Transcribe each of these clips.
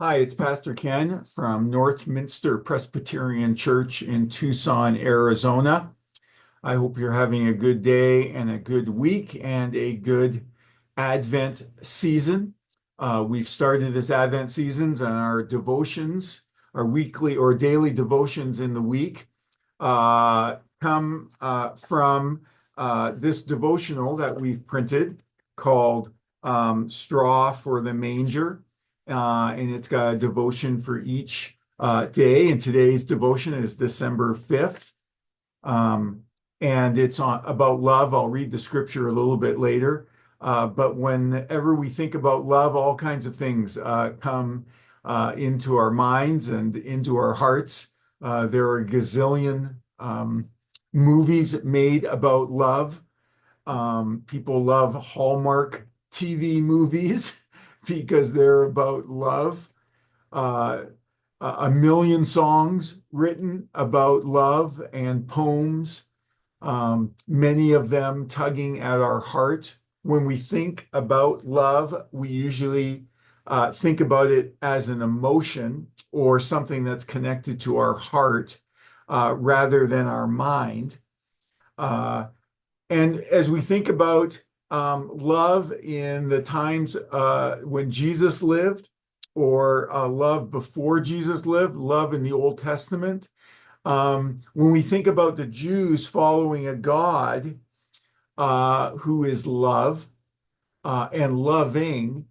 Hi, it's Pastor Ken from Northminster Presbyterian Church in Tucson, Arizona. I hope you're having a good day and a good week and a good Advent season. We've started this Advent season and our devotions, our weekly or daily devotions in the week, come from this devotional that we've printed called Straw for the Manger. And it's got a devotion for each day. And today's devotion is December 5th. And it's about love. I'll read the scripture a little bit later. But whenever we think about love, all kinds of things come into our minds and into our hearts. There are a gazillion movies made about love. People love Hallmark TV movies because they're about love. A million songs written about love and poems, many of them tugging at our heart. When we think about love, we usually think about it as an emotion or something that's connected to our heart rather than our mind. And as we think about love in the times when Jesus lived, or love before Jesus lived, love in the Old Testament, when we think about the Jews following a God who is love and loving,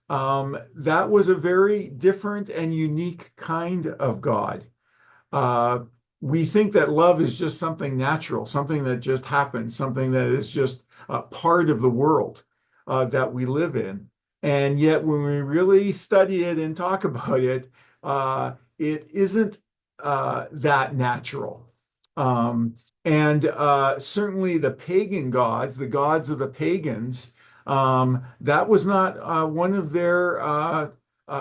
that was a very different and unique kind of God. We think that love is just something natural, something that just happens, something that is just part of the world that we live in. And yet, when we really study it and talk about it, it isn't that natural. And certainly the pagan gods, the gods of the pagans, that was not one of their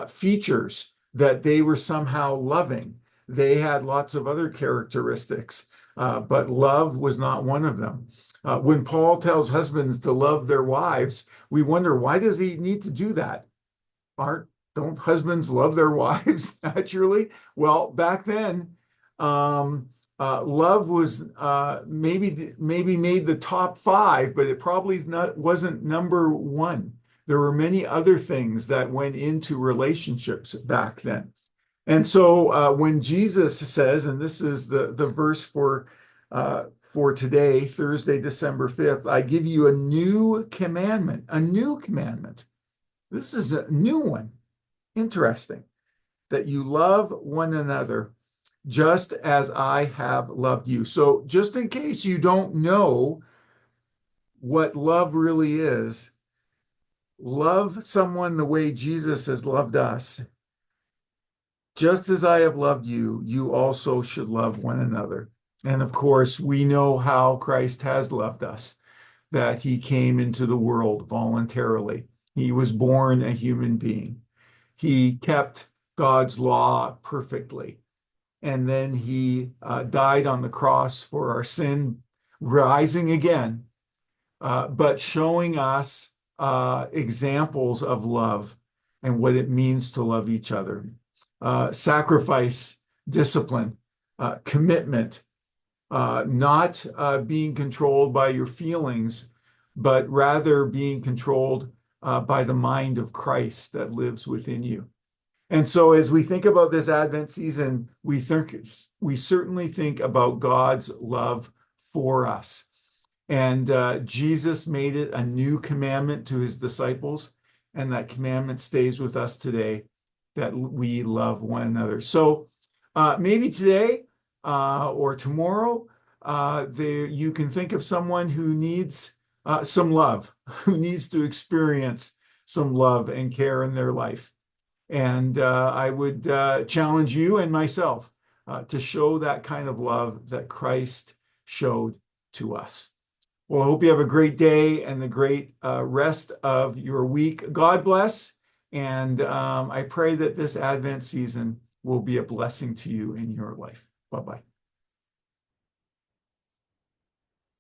features, that they were somehow loving. They had lots of other characteristics, but love was not one of them. When Paul tells husbands to love their wives, we wonder, why does he need to do that? Don't husbands love their wives naturally? Well, back then, love was maybe made the top five, but it probably wasn't number one. There were many other things that went into relationships back then. And so when Jesus says, and this is the verse for today, Thursday, December 5th, I give you a new commandment, a new commandment. This is a new one. Interesting. That you love one another just as I have loved you. So just in case you don't know what love really is, love someone the way Jesus has loved us. Just as I have loved you, you also should love one another. And of course, we know how Christ has loved us, that he came into the world voluntarily. He was born a human being. He kept God's law perfectly. And then he died on the cross for our sin, rising again, but showing us examples of love and what it means to love each other. Sacrifice, discipline, commitment, not being controlled by your feelings, but rather being controlled by the mind of Christ that lives within you. And so as we think about this Advent season, we certainly think about God's love for us. And Jesus made it a new commandment to his disciples, and that commandment stays with us today, that we love one another. So maybe today or tomorrow, you can think of someone who needs some love, who needs to experience some love and care in their life. And I would challenge you and myself to show that kind of love that Christ showed to us. Well, I hope you have a great day and the great rest of your week. God bless. And I pray that this Advent season will be a blessing to you in your life. Bye-bye.